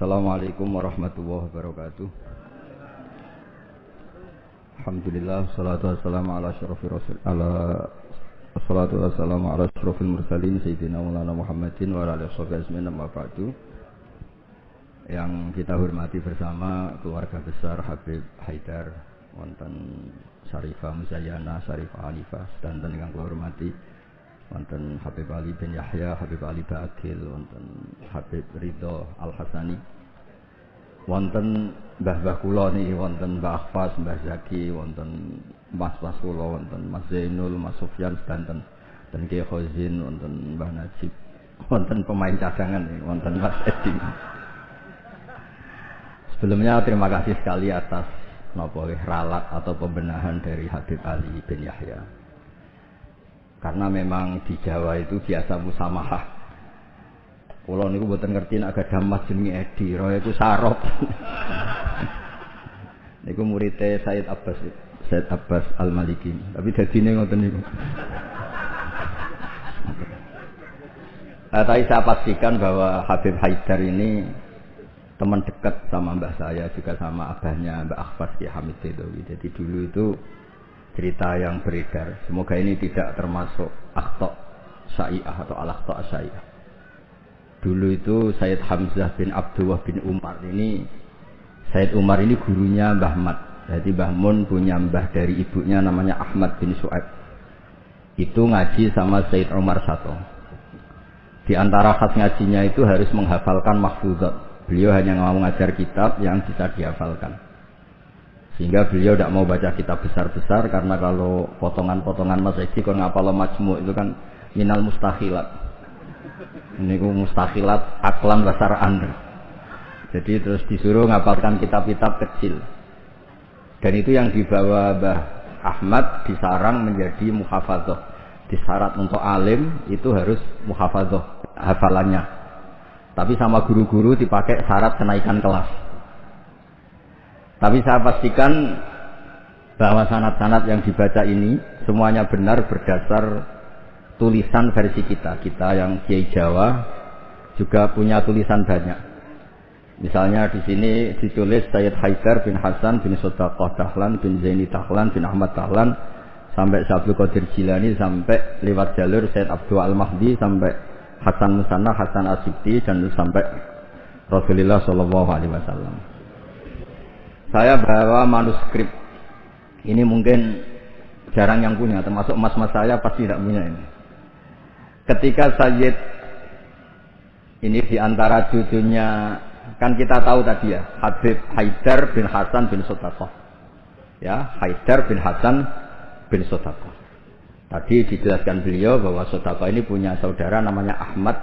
Assalamualaikum warahmatullahi wabarakatuh. Alhamdulillah, salatu wassalamu ala asyrafil mursalin sayyidina Maulana Muhammadin wa ala alihi wasallam amma ba'du. Yang kita hormati bersama keluarga besar Habib Haidar, wonten Syarifah Muzayyana, Syarifah Hanifah, dan yang kula hormati wonten Habib Ali bin Yahya, Habib Ali Ba'adil, wonten Habib Ridho Al-Hasani, wonten mbah-mbah kula niki, wonten Mbah Akhfas, Mbah Zaki, wonten mas-mas kula, wonten Mas Zainul, Mas Sufyan sedanten, dan Kiai Khozin, wonten Mbah Najib, wonten pemain cadangan niki, wonten Mas Edi. Sebelumnya terima kasih sekali atas ralat atau pembenahan dari Habib Ali bin Yahya. Karena memang di Jawa itu biasa musamahah. Kula niku mboten ngerti nek gadah mas jenenge Edi, roe iku sarop. Niku muridé Said Abbas Al-Maliki. Tapi dadine ngoten niku. Tapi saya pastikan bahwa Habib Haidar ini teman dekat sama mbah saya, juga sama abahnya Mbak Akhfas Ki Hamid Bedowi. Jadi dulu itu cerita yang beredar. Semoga ini tidak termasuk akhta' syai'ah atau al-akhta' syai'ah. Dulu itu Sayyid Hamzah bin Abdullah bin Umar ini, Sayyid Umar ini gurunya Mbah Mat. Jadi Mbah Mun punya mbah dari ibunya namanya Ahmad bin Su'aib. Itu ngaji sama Sayyid Umar Sato. Di antara khas ngajinya itu harus menghafalkan mahfuzat. Beliau hanya mau ngajar kitab yang bisa dihafalkan. Sehingga beliau tidak mau baca kitab besar-besar, karena kalau potongan-potongan Mas Edi kalau ngapal majmu' itu kan minal mustahilat. Ini mustahilat aklan basaraan. Jadi terus disuruh ngapalkan kitab-kitab kecil. Dan itu yang dibawa Mbah Ahmad disarang menjadi muhafadzah. Disyarat untuk alim itu harus muhafadzah hafalannya. Tapi sama guru-guru dipakai syarat kenaikan kelas. Tapi saya pastikan bahwa sanad-sanad yang dibaca ini semuanya benar berdasar tulisan versi kita. Kita yang Kiai Jawa juga punya tulisan banyak. Misalnya di sini ditulis Sayyid Haidar bin Hasan bin Sodaqah Dahlan bin Zaini Dahlan bin Ahmad Dahlan sampai Syabdul Qadir Jilani, sampai lewat jalur Sayyid Abdul Al-Mahdi, sampai Hasan Musanna, Hasan Asyibti, dan sampai Rasulullah Shallallahu Alaihi Wasallam. Saya bawa manuskrip. Ini mungkin jarang yang punya, termasuk mas-mas saya pasti tidak punya ini. Ketika Sayyid ini diantara cucunya, kan kita tahu tadi ya, Habib Haidar bin Hasan bin Sodaqah. Ya, Haidar bin Hasan bin Sodaqah. Tadi dijelaskan beliau bahwa Sodaqah ini punya saudara namanya Ahmad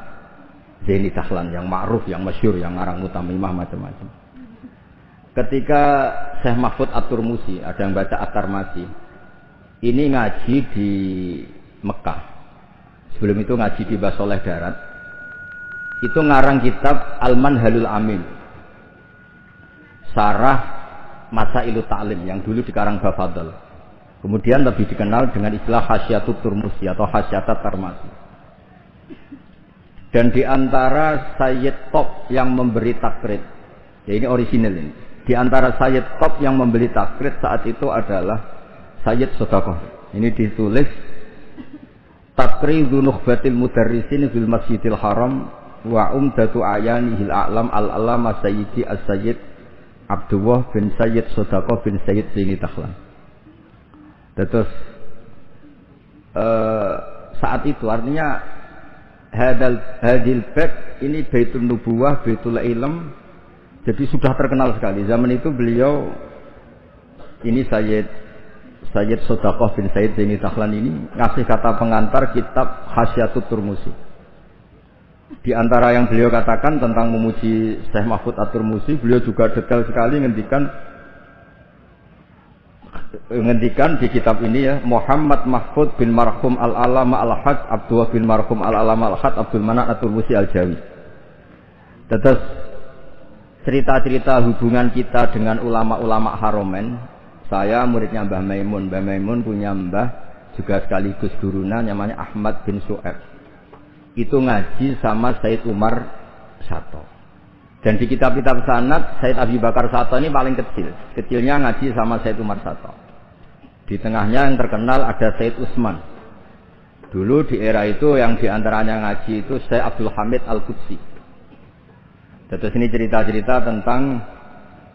Zaini Dahlan, yang ma'ruf, yang masyhur, yang ngarang mutamimah macam-macam. Ketika Syekh Mahfud At-Turmusi, ada yang baca At-Tarmasi, ini ngaji di Mekah. Sebelum itu ngaji di Basoleh Darat. Itu ngarang kitab Al-Manhalul Amin, Sarah Masailut Ta'lim, yang dulu dikarang Bafadl. Kemudian lebih dikenal dengan istilah Hasyatut Turmusi atau Hasyatat Tarmasi. Dan di antara Sayyid Top yang memberi takrid, ya ini original ini. Di antara Sayyid Top yang memberi takrid saat itu adalah Sayyid Sodaqah. Ini ditulis Takridu Nukhbatil Mudarrisin fil Masjidil Haram wa Umdatu Ayanihil A'lam Al-Alama Sayyidi As-Sayyid Abdullah bin Sayyid Sodaqah bin Sayyid Zaini Dahlan. Terus saat itu artinya hadil bait ini Baitul Nubuwah, Baitul Ilm, jadi sudah terkenal sekali. Zaman itu beliau ini Sayyid Sodaqah bin Sayyid Zaini Dahlan ini ngasih kata pengantar kitab Hasyatut Turmusi. Di antara yang beliau katakan tentang memuji Syekh Mahfud At-Turmusi, beliau juga detail sekali ngendikan di kitab ini ya, Muhammad Mahfud bin Marhum Al-Alama Al-Haj Abdullah bin Marhum Al-Alama Al-Haj Abdul Manan At-Turmusi Al-Jawi. Terus cerita-cerita hubungan kita dengan ulama-ulama Haromen. Saya muridnya Mbah Maimun. Mbah Maimun punya mbah juga sekaligus guruna namanya Ahmad bin Su'aib. Itu ngaji sama Sayyid Umar Sato. Dan di kitab-kitab sanad Said Abi Bakar Sato ini paling kecil. Kecilnya ngaji sama Said Umar Sato. Di tengahnya yang terkenal ada Said Utsman. Dulu di era itu yang diantaranya ngaji itu Syekh Abdul Hamid Al-Qudsi. Terus ini cerita-cerita tentang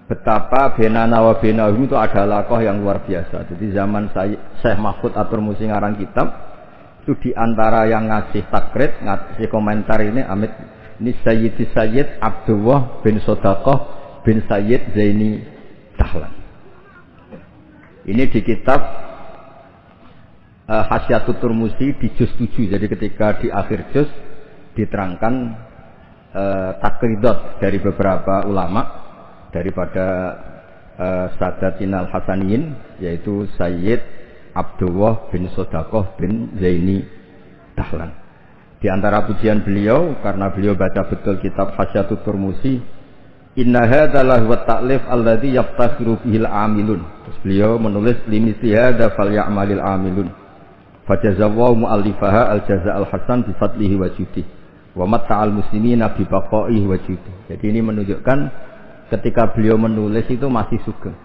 betapa benana wa benahum itu ada lakoh yang luar biasa. Jadi zaman Syekh Mahfud At-Tirmidzi ngarang kitab itu diantara yang ngasih takrib, ngasih komentar ini Amit ini Sayyid Abdullah bin Sodaqah bin Sayyid Zaini Dahlan. Ini di kitab Hasyiatut Tirmidzi di juz 7. Jadi ketika di akhir juz diterangkan takridat dari beberapa ulama daripada Sadatina Al-Hasaniyin, yaitu Sayyid Abdullah bin Sodaqah bin Zaini Dahlan. Di antara pujian beliau, karena beliau baca betul kitab Hasyiatut Tirmidzi, inna hadza lahu at-ta'lif alladhi yaftakhiru bihil amilun. Terus beliau menulis limithli hadza falyamalil amilun. Fajazallahu mu'allifaha al-jaza' al-hasan bi fadlihi wa judihi wa matta'al muslimina bi baqaihi wa judihi. Jadi ini menunjukkan ketika beliau menulis itu masih sugeng.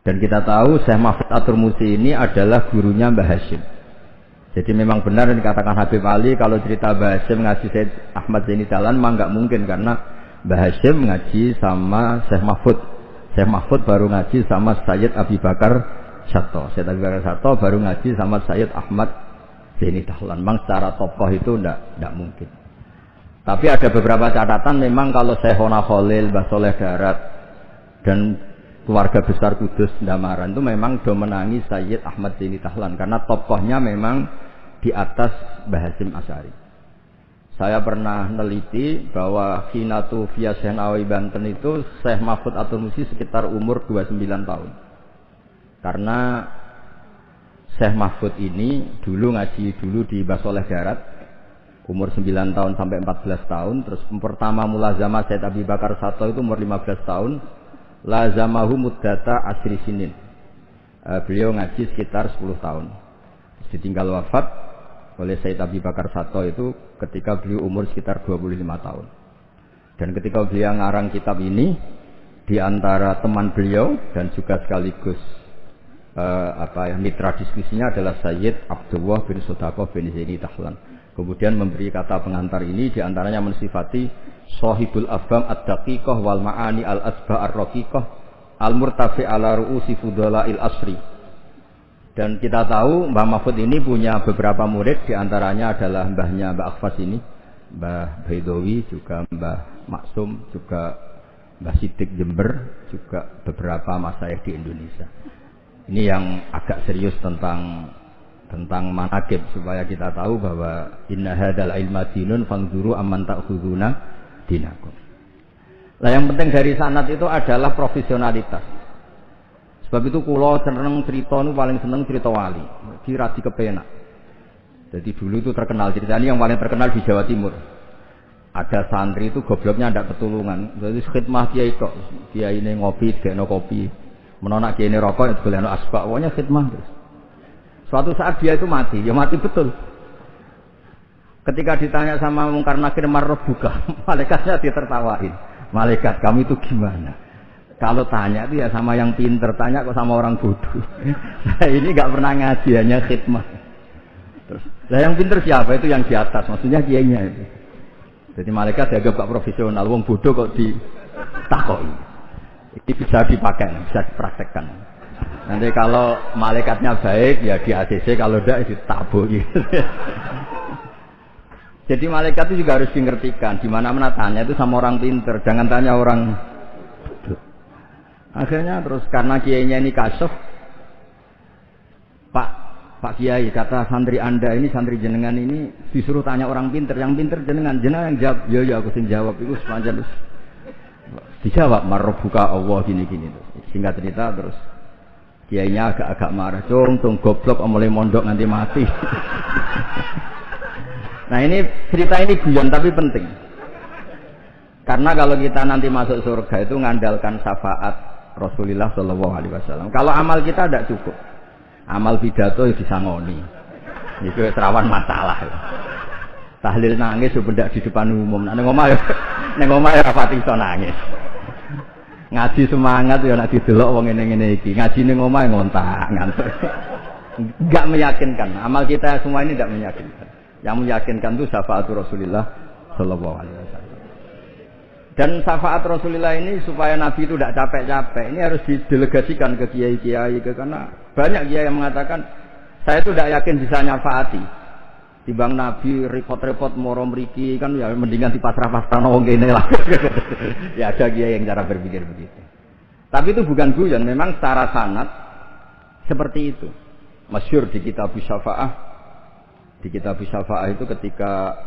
Dan kita tahu Syekh Mahfud At-Tirmidzi ini adalah gurunya Mbah Hasyim. Jadi memang benar yang dikatakan Habib Ali kalau cerita Mbah Hasyim ngaji Syekh Ahmad Zaini Dahlan mah enggak mungkin, karena Mbah Hasyim ngaji sama Syekh Mahfud. Syekh Mahfud baru ngaji sama Sayyid Abi Bakar Sato. Sayyid Abi Bakar Sato baru ngaji sama Sayyid Ahmad Zaini Dahlan. Memang secara tokoh itu enggak mungkin. Tapi ada beberapa catatan memang kalau Syekhona Khalil, Mbah Soleh Darat dan keluarga besar Kudus Ndamaran itu memang domenangi Sayyid Ahmad Zaini Dahlan karena tokohnya memang di atas Mbah Hasyim Asy'ari. Saya pernah neliti bahwa Hinatu via Syekh Nawawi Banten itu Syekh Mahfud At-Tirmidzi sekitar umur 29 tahun. Karena Syekh Mahfud ini dulu ngaji di Mbah Soleh Darat umur 9 tahun sampai 14 tahun. Terus pertama mulazamah Said Abi Bakar Sato itu umur 15 tahun. Lazamahu muddata asri sinin. Beliau ngaji sekitar 10 tahun. Ditinggal wafat oleh Said Abi Bakar Sato itu ketika beliau umur sekitar 25 tahun. Dan ketika beliau ngarang kitab ini, di antara teman beliau dan juga sekaligus mitra diskusinya adalah Sayyid Abdullah bin Sodaqah bin Zaini Dahlan. Kemudian memberi kata pengantar ini, di antaranya mensifati Shahibul Afham ad-daqiqah wal ma'ani al-asba ar-raqiqah al-murtafi ala ru'usi fudala'il asri. Dan kita tahu Mbah Mahfud ini punya beberapa murid, di antaranya adalah mbahnya Mbah Akhfas ini, Mbah Baidowi, juga Mbah Maksum, juga Mbah Siddiq Jember, juga beberapa masyayikh di Indonesia. Ini yang agak serius tentang manaqib, supaya kita tahu bahwa inna hadzal ilma dinun fanzuru amman ta'khuduna dinakum. Nah, yang penting dari sanad itu adalah profesionalitas. Sebab itu kula seneng cerita nu paling seneng cerita wali. Diradi kepenak. Jadi dulu itu terkenal cerita ini yang paling terkenal di Jawa Timur. Ada santri itu gobloknya ndak ketulungan. Jadi khidmah kiai kok. Kiai ini ngopi, dekno kopi. Menonak kiai ini rokok, golekno asbak. Pokoknya khidmah terus. Suatu saat dia itu mati, ya mati betul. Ketika ditanya sama Mungkar Nakir marbuka, malaikatnya ditertawain. Malaikat, kamu itu gimana? Kalau tanya itu ya sama yang pinter, tanya kok sama orang bodoh. Nah, ini nggak pernah ngaji, hanya khidmah. Terus, nah yang pinter siapa? Itu yang di atas, maksudnya kiainya itu. Jadi malaikat dianggap gak profesional, wong bodoh kok ditakoi. Ini bisa dipakai, bisa dipraktekkan. Nanti kalau malaikatnya baik ya di ACC, kalau tidak ditabui. Jadi malaikat itu juga harus dimengertikan. Di mana-mana tanya itu sama orang pinter, jangan tanya orang. Akhirnya terus karena kiainya ini kasyaf, Pak Kiai, kata santri Anda ini, santri jenengan ini disuruh tanya orang pinter, yang pinter jenengan yang jawab, ya aku sing jawab itu sepanjang terus dijawab marbuka Allah gini-gini terus. Singkat cerita terus kiainya agak-agak marah, cung goblok mulai mondok nanti mati. Nah ini cerita ini guyon tapi penting, karena kalau kita nanti masuk surga itu ngandalkan syafaat Rasulullah Shallallahu Alaihi Wasallam. Kalau amal kita tidak cukup, amal pidato disangoni, itu rawan masalah. Tahlil nangis sebendak di depan umum. Neng omah ya rapati iso nangis. Ngaji semangat ya nek didelok wong ngene-ngene iki. Ngaji ning omah ngontak ngantuk. Enggak meyakinkan. Amal kita semua ini tidak meyakinkan. Yang meyakinkan itu syafaat Rasulullah sallallahu alaihi wasallam. Dan syafaat Rasulullah ini supaya Nabi itu tidak capek-capek. Ini harus didelegasikan ke kiai-kiai karena banyak kiai yang mengatakan saya itu tidak yakin bisa nyafaati. Timbang Nabi repot-repot moro mriki kan ya mendingan dipasrah-pasrahno wong kene lah. Ya ada kiai yang cara berpikir begitu. Tapi itu bukan guyon, memang secara sanad seperti itu. Masyhur di kitab Syafaah. Di kitab Syafaah itu ketika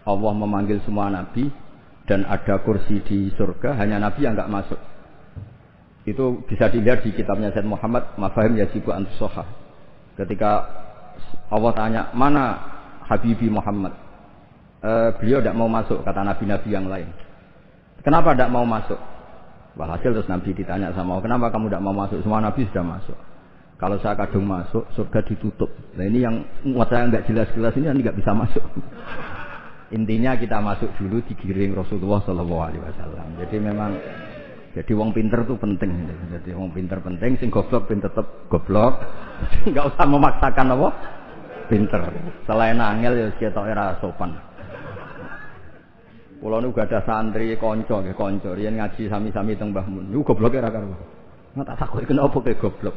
Allah memanggil semua nabi dan ada kursi di surga, hanya nabi yang enggak masuk. Itu bisa dilihat di kitabnya Sayyid Muhammad Mafahim Yajibu An-Sohah. Ketika Allah tanya, mana Habibi Muhammad? Beliau tidak mau masuk, kata nabi-nabi yang lain. Kenapa tidak mau masuk? Walhasil terus Nabi ditanya sama Allah, kenapa kamu tidak mau masuk? Semua nabi sudah masuk. Kalau saya kadung masuk, surga ditutup. Nah ini yang muat saya nggak jelas-jelas ini nggak bisa masuk. Intinya kita masuk dulu digiring Rasulullah Sallallahu Alaihi Wasallam. Jadi memang jadi wong pinter itu penting. Jadi wong pinter penting, sing goblok pinter tetep goblok. Nggak usah memaksakan apa pinter. Selain angel ya ketok ora sopan. Kula niku gak ada santri kanca nggih kanca riyen ngaji sami-sami teng Mbah Mun. Niku gobloke ra karo. Nggak tak takoki kenapa kowe goblok.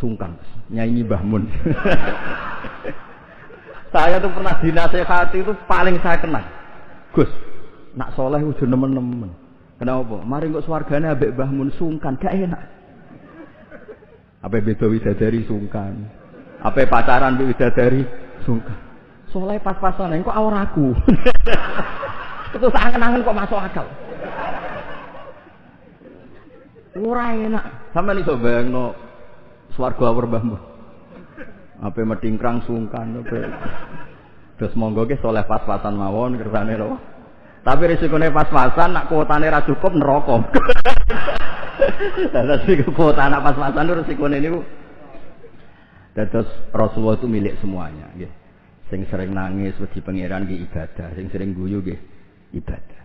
Sungkan nyanyi Mbah Mun. Saya tuh pernah dinasehati itu paling saya kenal. Gus, nak soleh udah nemen-nemen. Kenapa? Mari kok swargane ambek Mbah Mun sungkan, gak enak. Apa beda widadari sungkan. Apa pacaran mbek widadari sungkan. Soleh pas-pasan kok awraku. Itu angen-angen kok masuk akal. Ora enak. Sampeyan iso bayangno swarga awur Mbah Mun. Apa medingkrang sungkan apa. Terus monggo ke soleh pas-pasan mawon kersane lho. Tapi risikone pas-pasan nak kuotane ra cukup neraka. Lah sing kuota anak pas-pasan itu risikone niku. Terus Rasulullah itu milik semuanya nggih. Sing sering nangis wedi pangeran nggih ibadah, sing sering guyu nggih ibadah.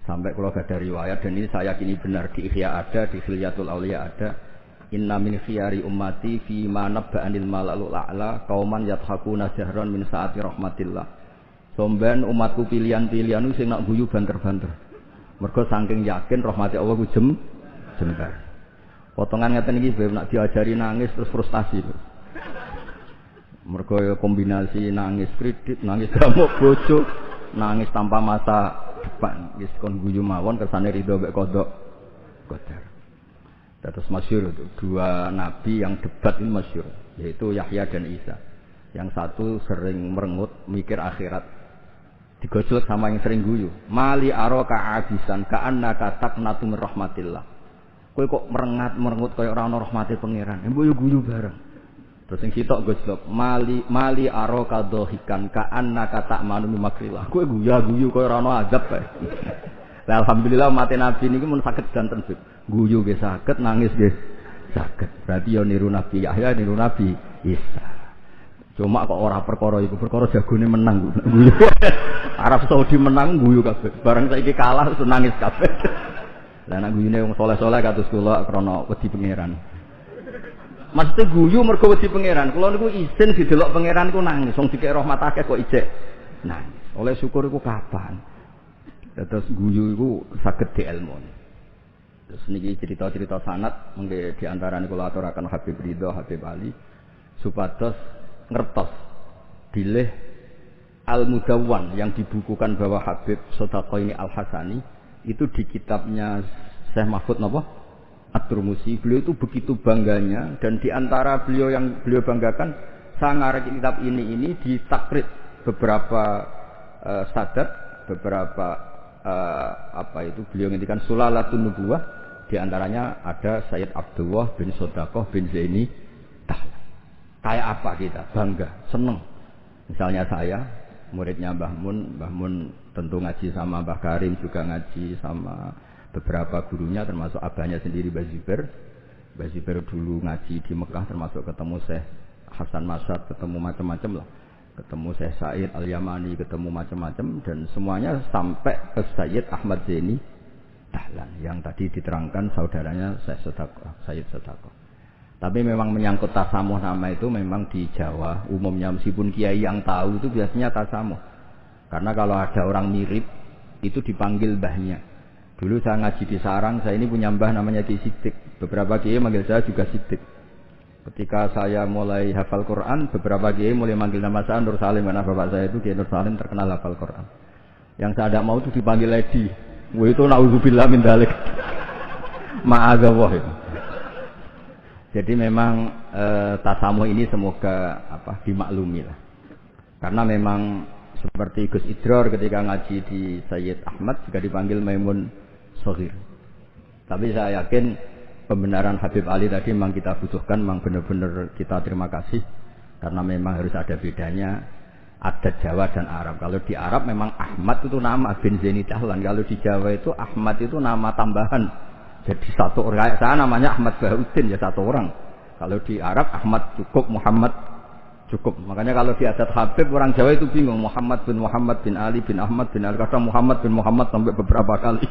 Sampai kalau ada riwayat dan ini saya yakini benar di Ihya ada, di Khilyatul Auliya ada. Inna min khiyari ummati fi ma nabba'anil malalul a'la qauman yathakuna jahran min saati rahmatillah. Somben umatku pilihan-pilihan sing nak guyu banter-banter. Mergo saking yakin rahmati Allah ku jembar. Potongan ngeten iki nak diajari nangis terus frustasi. Mergo kombinasi nangis kredit, nangis gamuk bojo, nangis tanpa masa depan. Wis kon guyu mawon kersane ridho mek kodok qadar. Terus masyhur itu dua nabi yang debat ini masyhur, yaitu Yahya dan Isa. Yang satu sering merengut mikir akhirat, digojlok sama yang sering guyu. Mali aroka abisan ka'annaka taqnatu min rahmatillah. Kowe kok merengut kaya ora ana rahmate pangeran. Mbok yo guyu bareng. Terus sing sitok gojlok, mali aroka dohikan ka'annaka ta'manu min makrillah. Kowe guyu kaya ora ana azab kae. Lah alhamdulillah mate nabi niki mun saged danten guyu nggih saged, nangis nggih saged. Berarti yo niru Nabi Yahya, niru Nabi Isa. Cuma kok ora perkara iku, perkara jagone menang guyu. Arab Saudi menang guyu kabeh. Bareng saiki kalah terus nangis kabeh. Lah nek guyune wong saleh-saleh kados kula krana wedi pangeran. Maksudnya guyu mergo wedi pangeran. Kula niku izin didelok pangeran ku nangis. Wong dikek rahmat akeh kok ijek nangis. Oleh syukur iku kapan? Terus guyu itu saged dielmoni. Terus niki cerita-cerita sanad mengke diantarane kula aturaken Habib Ridho, Habib Ali supados ngertos bilih Al-Mudawwan yang dibukukan bahwa Habib Shadaqaini Al-Hasani itu di kitabnya Syekh Mahfud napa? At-Turmusi. Beliau itu begitu bangganya dan di antara beliau yang beliau banggakan sangar kitab ini ditakrid beberapa sadat, beberapa beliau ngendikan Sulalatun Nubuwah, di antaranya ada Sayyid Abdullah bin Shadaqah bin Zaini Tahlan. Kayak apa kita? Bangga, seneng. Misalnya saya, muridnya Mbah Mun tentu ngaji sama Mbah Karim, juga ngaji sama beberapa gurunya termasuk abahnya sendiri Mbah Zubair. Mbah Zubair dulu ngaji di Mekah termasuk ketemu Syekh Hasan Masyad, ketemu macam-macam lah. ketemu Syekh Said Al-Yamani, ketemu macam-macam, dan semuanya sampai ke Sayyid Ahmad Zaini Dahlan yang tadi diterangkan saudaranya Sayyid Sedaqah. Tapi memang menyangkut tasamuh nama itu memang di Jawa umumnya, meskipun kiai yang tahu itu biasanya tasamuh. Karena kalau ada orang mirip itu dipanggil mbahnya. Dulu saya ngaji di Sarang, saya ini punya mbah namanya Ki Siddiq. Beberapa kiai manggil saya juga Siddiq. Ketika saya mulai hafal Quran, beberapa kiai mulai manggil nama saya Nur Salim, karena bapak saya itu Kiai Nur Salim terkenal hafal Quran. Yang saya tidak mau itu dipanggil Lady. Wah itu naudzubillah min dzalik. Ma'adzallah itu. Jadi memang tasamuh ini semoga dimaklumi lah. Karena memang seperti Gus Idror ketika ngaji di Sayyid Ahmad juga dipanggil Maimun Shaghir. Tapi saya yakin pembenaran Habib Ali tadi memang kita butuhkan, memang benar-benar kita terima kasih. Karena memang harus ada bedanya adat Jawa dan Arab. Kalau di Arab memang Ahmad itu nama bin Zaini Dahlan. Kalau di Jawa itu Ahmad itu nama tambahan. Jadi satu orang, saya namanya Ahmad Bahuddin ya satu orang. Kalau di Arab Ahmad cukup, Muhammad cukup. Makanya kalau di adat Habib orang Jawa itu bingung, Muhammad bin Ali bin Ahmad bin Ali, kadang Muhammad bin Muhammad sampai beberapa kali.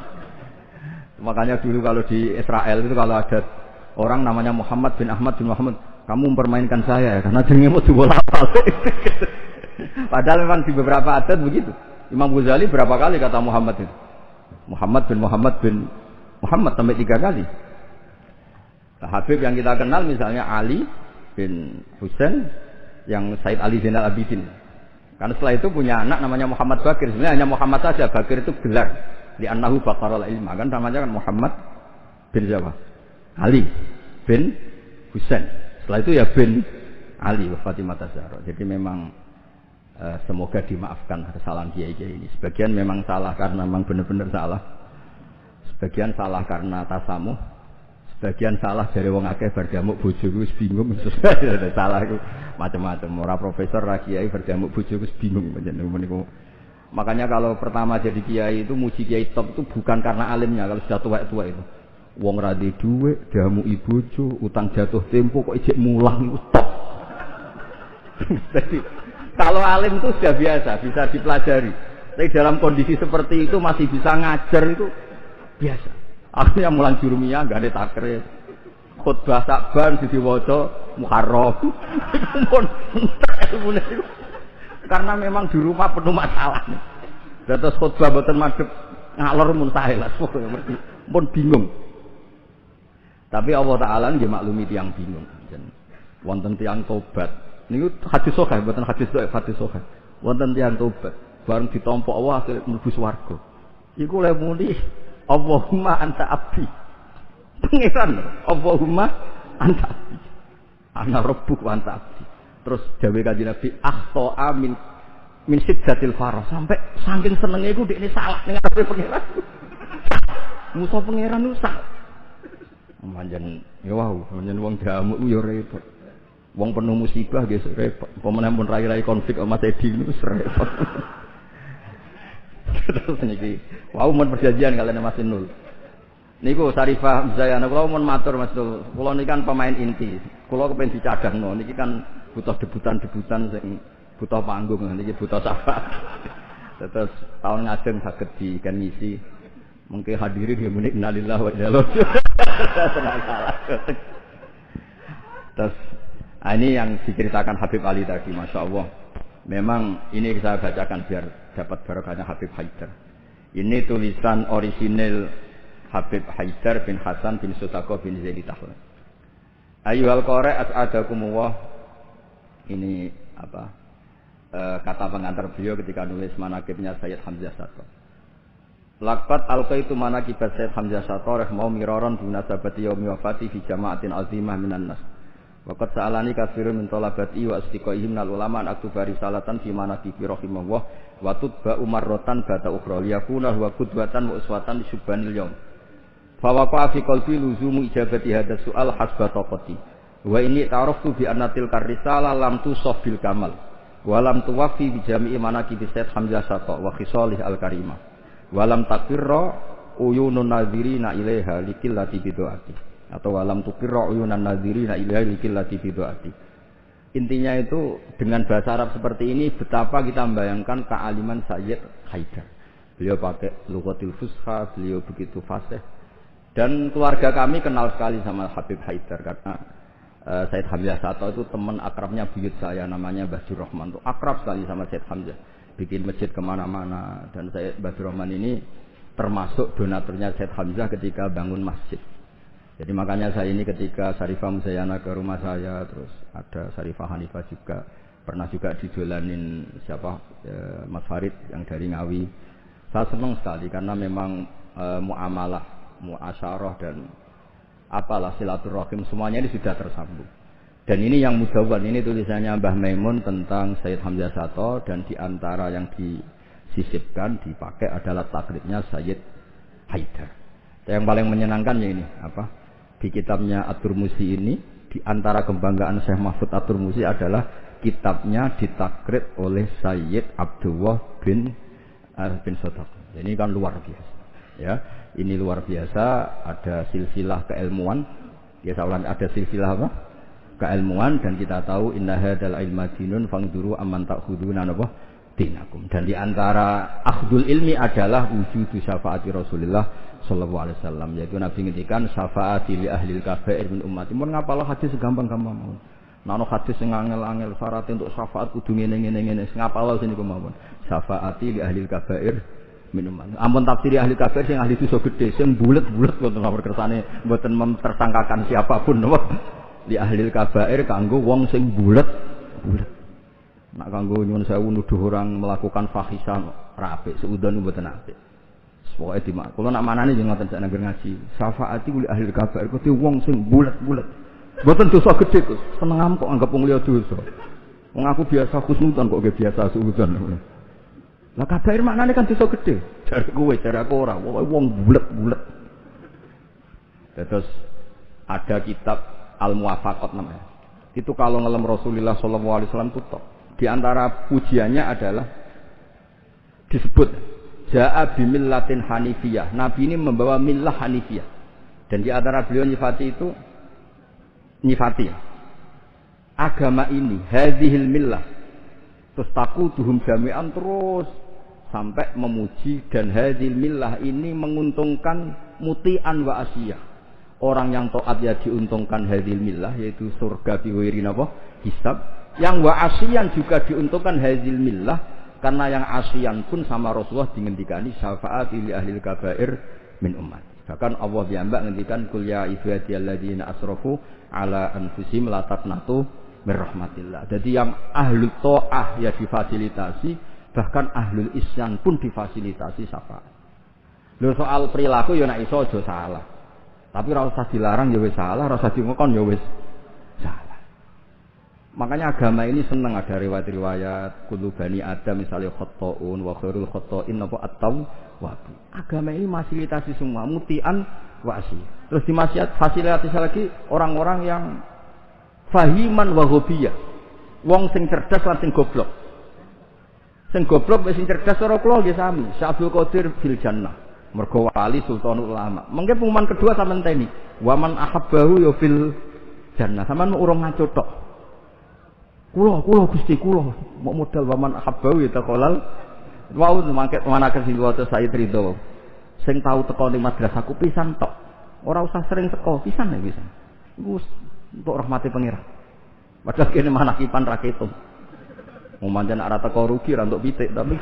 Makanya dulu kalau di Israel itu kalau ada orang namanya Muhammad bin Ahmad bin Muhammad, kamu mempermainkan saya ya, karena jenenge mau dibolak-balik. Padahal memang di beberapa adat begitu. Imam Ghazali berapa kali kata Muhammad itu? Muhammad bin Muhammad sampai 3 kali. Nah, Habib yang kita kenal misalnya Ali bin Husain yang Said Ali Zainal Abidin. Karena setelah itu punya anak namanya Muhammad Bakir. Sebenarnya hanya Muhammad saja. Bakir itu gelar. Li'annahu baqarul ilma. Kan namanya kan Muhammad bin siapa? Ali bin Husain. Setelah itu ya bin Ali wa Fatimah Zahra. Jadi memang semoga dimaafkan kesalahan kiai-kiai ini. Sebagian memang salah karena memang benar-benar salah. Sebagian salah karena tasamuh, sebagian salah dari wong akeh berdamuk bojoku wis bingung. Salah itu macam-macam. Ora profesor, ora kiai berdamuk bojoku wis bingung niku. Makanya kalau pertama jadi kiai itu muji kiai top itu bukan karena alimnya, kalau sudah tua-tua itu. Wong ra duwe dhuwit, damuki bojo, utang jatuh tempo kok ijek mulang itu top. Jadi kalau alim itu sudah biasa, bisa dipelajari. Tapi dalam kondisi seperti itu masih bisa ngajar itu biasa. Akhirnya mulang jurumiyah enggak ada takrir. Khutbah Sa'ban diwaca Muharram. Karena memang di rumah penuh masalah. Terus khutbah mboten madhep ngalor muntahe lah. Pun bingung. Tapi Allah Taala nggih maklumi tiyang bingung. Wonten tiyang tobat. Niku hadis sahih, mboten hadis dhaif, hadis sahih. Wonten tiyang tobat, bareng ditampa Allah akhire mlebu swarga. Iku le muni Allahumma anta abdi. Pengiran Allahumma anta abdi. Ana rabbuk wa anta abdi. Terus jawe kanjeng Nabi akhta min siddatil farah, sampai saking senenge iku dekne salah ning ngarepe pengiran. Musa pengiran ku sak. Manjen ya wau, manjen wong damuk ku ya repot. Wong penuh musibah nggih repot. Pemenang pun rai-rai konflik sama Mas Edi niku repot. Terus niki, wau mun perjanjian kalian Mas Nul. Niku Sarifah Zayana kula mun matur Mas Nul. Kula niki kan pemain inti. Kula kepen dicadangno. Niki kan butuh debutan sing butuh panggung, niki butuh sapa. Terus tahun ngajeng saged di kan misi. Mungkin hadirin ya muni innalillahi wa inna ilaihi raji'un. Terus ini yang diceritakan Habib Ali tadi, Masya Allah. Memang ini saya bacakan biar dapat barokahnya Habib Haidar. Ini tulisan orisinil Habib Haidar bin Hasan bin Sutaqah bin Zaini Dahlan. Ayyuhal qari' as'adakumullah. Ini apa? Kata pengantar beliau ketika nulis manaqibnya Sayyid Hamzah Sattar. Laqad alqaitu manaqibat Sayyid Hamzah Sattar rahimahullah miraran bi munasabati yaumi wafati fi jama'atin azimah minan nas. Waqad sa'alani katsirun min talabati wa asdiqaihim minal ulama an aktuba risalatan fi manaqibi rahimahullah wa tutba umarratan bata ukhra liyakuna huwa qudwatan wa uswatan li syubbanil yaum. Fa waqa fi qalbi luzumu ijabati hadha su'al hasba taqati. Wa inni ta'araftu bi anna tilka risalah lam tusaf bil kamal wa lam tuwaffi bi jami'i manaqibi Sayyid Hamzah Sattar wa khisalih al-karimah. Wa lam taqirra uyunun nadhirina ilaiha likillati bidu'ati. Atau walam tukirra uyunan nadhirina ilahi likillati bidu'ati. intinya itu dengan bahasa Arab seperti ini betapa kita membayangkan kealiman Sayyid Haidar. Beliau pakai lughatil fusha, beliau begitu fasih. Dan keluarga kami kenal sekali sama Habib Haidar karena Sayyid Hamzah Sato itu teman akrabnya buyut saya namanya Basir Rahman. Itu akrab sekali sama Sayyid Hamzah. Bikin masjid kemana-mana. Dan Sayyid Basir Rahman ini termasuk donaturnya Sayyid Hamzah ketika bangun masjid. Jadi makanya saya ini ketika Sarifah Musayana ke rumah saya, terus ada Sarifah Hanifah juga, pernah juga didolanin Mas Farid yang dari Ngawi. Saya senang sekali karena memang muamalah, muasyarah dan apalah silaturahim semuanya ini sudah tersambung. Dan ini yang mudawwan, ini tulisannya Mbah Maimun tentang Sayyid Hamzah Sato dan diantara yang disisipkan dipakai adalah takribnya Sayyid Haidar. Yang paling menyenangkan ya ini di kitabnya At-Turmusi ini diantara kebanggaan Syekh Mahfud At-Turmusi adalah kitabnya ditakrib oleh Sayyid Abdullah bin Sodaq. Ini kan luar biasa. Ya, ini luar biasa. Ada silsilah keilmuan. Ya, ada silsilah apa? Keilmuan dan kita tahu inna hadzal ilma dinun fangduru amman ta'khuduna dinakum. Dan diantara akhdul ilmi adalah wujudu syafaati Rasulullah sallallahu alaihi wasallam, yaitu Nabi ngendikan syafaati li ahlil kabair min ummati. Mun ngapalah hadis segampang-gampang mawon. Nek ana hadis sing angel-angel syarat untuk syafaat kudu ngene-ngene ngapalah sing niku mawon. Syafaati li ahlil kabair min ummati. Ampun tafsir ahli kabair sing ahli dosa gedhe sing bulet-bulet wonten nomor kersane mboten memtersangkakan siapapun napa. Li ahlil kabair kanggo wong sing bulet-bulet. Nak kanggo nyuwun sewu nuduh orang melakukan fahisah ra apik, seudon mboten apik. Pokoke dimak. Kula nak manane jeneng ngoten sak nang ngaji. Syafaati li ahli kabair kuwi wong sing bulet-bulet. Mboten dosa gedhe kok. Seneng ampuk anggap wong liya dosa. Wong aku biasa khusnudan kok ge biasa suudon. Lah kabair maknane kan dosa gedhe. Jare kowe, jare aku ora. Wong bulet-bulet. Terus ada kitab Al-Muwafaqat namanya. Itu kalau ngelem Rasulullah sallallahu alaihi wasallam tutup. Di antara pujiannya adalah disebut Ja'a bimillatin hanifiyah. Nabi ini membawa millah hanifiyah. Dan di antara beliau nyifati agama ini, hadhil millah. Terus taquduhum jami'an terus sampai memuji dan hadhil millah ini menguntungkan muti'an wa asiyah. Orang yang taat ya diuntungkan hadhil millah yaitu surga biwiri hisab. Yang wa asiyan juga diuntungkan hadhil millah. Karena yang asian pun sama Rasulullah dingendikani syafaati li ahlil kabair min umat. Bahkan Allah piyambak ngendikan kul ya ibadiyalladzina asrafu ala anfusihim la taqnatu mir rahmatillah. Jadi yang ahlul taah ya difasilitasi, bahkan ahlul isyan pun difasilitasi syafaat. Lho soal perilaku ya nek iso aja salah. Tapi ora usah dilarang ya wis salah, ora usah dingokon ya wis salah. Makanya agama ini senang ada riwayat-riwayat kullu bani Adam misalnya khata'un wa khairul khata'in apa at-tawwab. Agama ini fasilitasi semua mutian wa asih. Terus fasilitasi lagi orang-orang yang fahiman wa ghobiyah. Wong sing cerdas lan sing goblok. Sing goblok wis sing cerdas ora kula nggih sami. Syabul Qadir fil jannah. Mergo wali sultanul ulama. Mengke pengumuman kedua sampean teni. Wa man ahabbahu ya fil jannah. Sampean urung ngaco tok. Kulo Gusti kulo mau modal waman ahabau ya taqolal wau mangke mana kesing waca Sayyid Ridho sing tau teko ning madrasahku pisan tok ora usah sering teko pisan ya pisan iku untuk rahmati pangeran padahal kene manakipan ra ketung mau manjen ora teko rugi ra entuk pitik tapi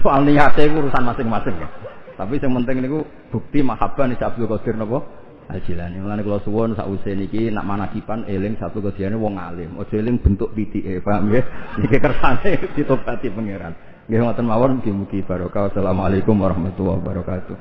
soal niate iku urusan masing-masing ya tapi sing penting niku bukti mahabbah ni Abdul Qadir napa Al-Jilani. Mulane kula suwun sakwise niki nak manakipan eling satu kejadiane wong alim. Aja eling bentuk pitike, paham nggih? Niki kersane ditobati pangeran. Nggih ngoten mawon mugi-mugi barokah. Assalamualaikum warahmatullahi wabarakatuh.